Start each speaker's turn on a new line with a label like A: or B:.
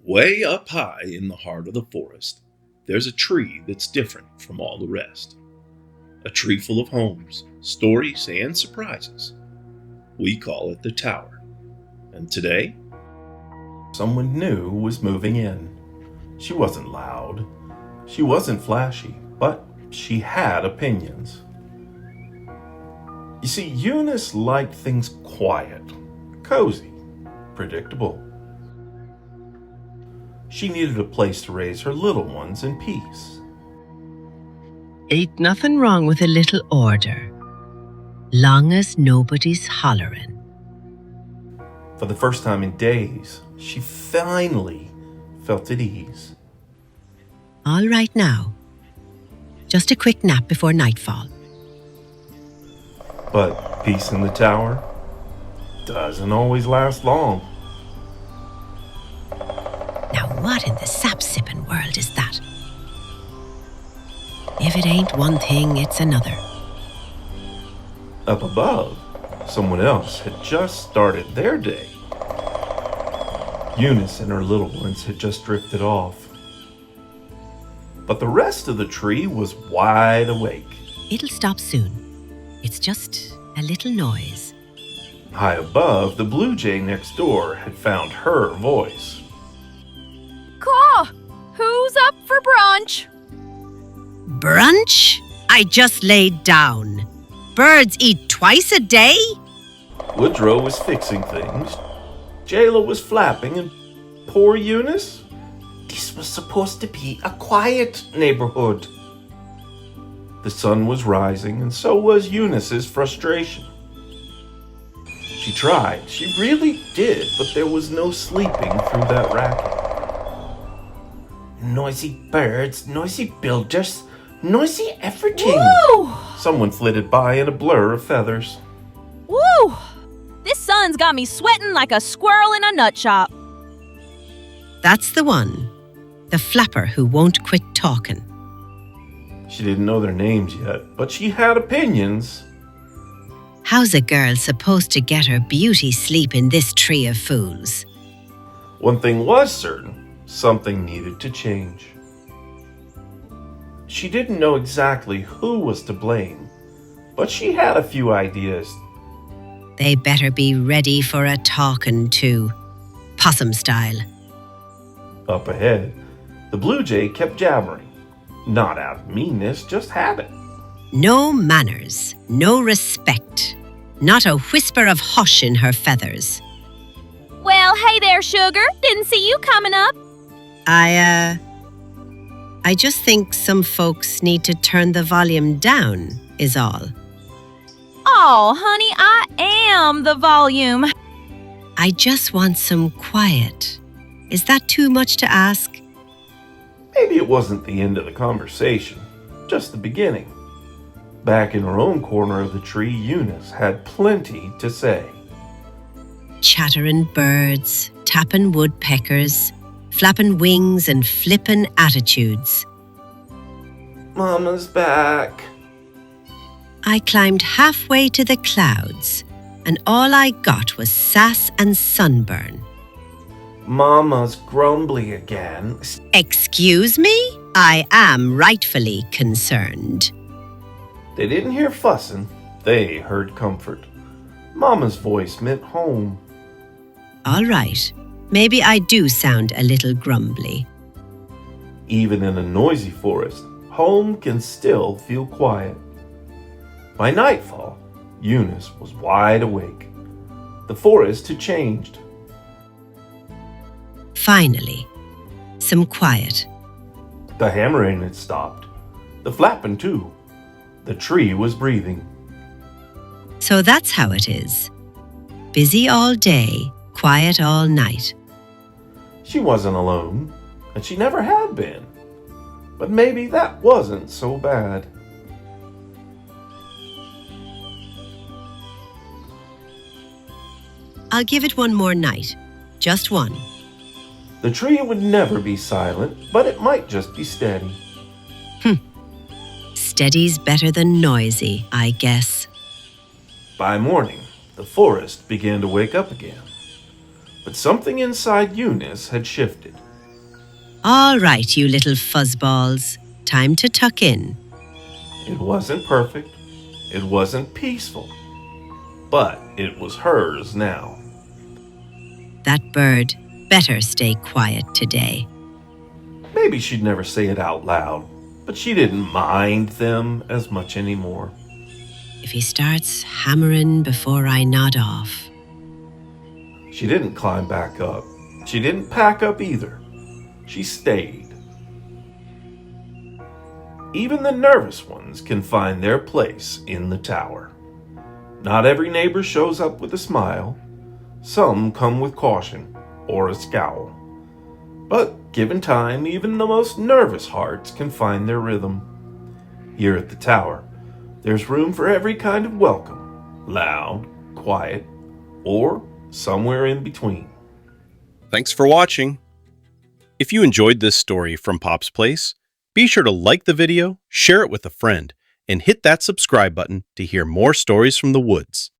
A: Way up high in the heart of the forest, there's a tree that's different from all the rest. A tree full of homes, stories, and surprises. We call it the Tower. And today, someone new was moving in. She wasn't loud. She wasn't flashy, but she had opinions. You see, Eunice liked things quiet, cozy, predictable. She needed a place to raise her little ones in peace.
B: Ain't nothing wrong with a little order, long as nobody's hollering.
A: For the first time in days, she finally felt at ease.
B: All right now. Just a quick nap before nightfall.
A: But peace in the tower doesn't always last long.
B: Now what in the sap-sipping world is that? If it ain't one thing, it's another.
A: Up above, someone else had just started their day. Eunice and her little ones had just drifted off. But the rest of the tree was wide awake.
B: It'll stop soon. It's just a little noise.
A: High above, the blue jay next door had found her voice.
C: Caw! Who's up for brunch?
B: Brunch? I just laid down. Birds eat twice a day?
A: Woodrow was fixing things. Jayla was flapping, and poor Eunice? This was supposed to be a quiet neighborhood. The sun was rising, and so was Eunice's frustration. She tried, she really did, but there was no sleeping through that racket. Noisy birds, noisy builders, noisy everything.
C: Woo!
A: Someone flitted by in a blur of feathers.
C: Woo! This sun's got me sweating like a squirrel in a nut shop.
B: That's the one. The flapper who won't quit talking.
A: She didn't know their names yet, but she had opinions.
B: How's a girl supposed to get her beauty sleep in this tree of fools?
A: One thing was certain, something needed to change. She didn't know exactly who was to blame, but she had a few ideas.
B: They better be ready for a talking to, possum style.
A: Up ahead, the blue jay kept jabbering. Not out of meanness, just habit.
B: No manners, no respect, not a whisper of hush in her feathers.
C: Well, hey there, sugar. Didn't see you coming up.
B: I just think some folks need to turn the volume down, is all.
C: Oh, honey, I am the volume.
B: I just want some quiet. Is that too much to ask?
A: Maybe it wasn't the end of the conversation, just the beginning. Back in her own corner of the tree, Eunice had plenty to say.
B: Chattering birds, tapping woodpeckers, flapping wings and flippin' attitudes.
A: Mama's back.
B: I climbed halfway to the clouds, and all I got was sass and sunburn.
A: Mama's grumbly again.
B: Excuse me? I am rightfully concerned.
A: They didn't hear fussing, they heard comfort. Mama's voice meant home.
B: All right, maybe I do sound a little grumbly.
A: Even in a noisy forest, home can still feel quiet. By nightfall, Eunice was wide awake. The forest had changed.
B: Finally, some quiet.
A: The hammering had stopped. The flapping too. The tree was breathing.
B: So that's how it is. Busy all day, quiet all night.
A: She wasn't alone, and she never had been. But maybe that wasn't so bad.
B: I'll give it one more night. Just one.
A: The tree would never be silent, but it might just be steady.
B: Steady's better than noisy, I guess.
A: By morning, the forest began to wake up again. But something inside Eunice had shifted.
B: All right, you little fuzzballs. Time to tuck in.
D: It wasn't perfect. It wasn't peaceful. But it was hers now.
B: That bird better stay quiet today.
D: Maybe she'd never say it out loud, but she didn't mind them as much anymore.
B: If he starts hammering before I nod off.
D: She didn't climb back up. She didn't pack up either. She stayed. Even the nervous ones can find their place in the tower. Not every neighbor shows up with a smile. Some come with caution or a scowl. But given time, even the most nervous hearts can find their rhythm. Here at the tower, there's room for every kind of welcome, loud, quiet, or somewhere in between.
E: Thanks for watching. If you enjoyed this story from Pop's Place, be sure to like the video, share it with a friend, and hit that subscribe button to hear more stories from the woods.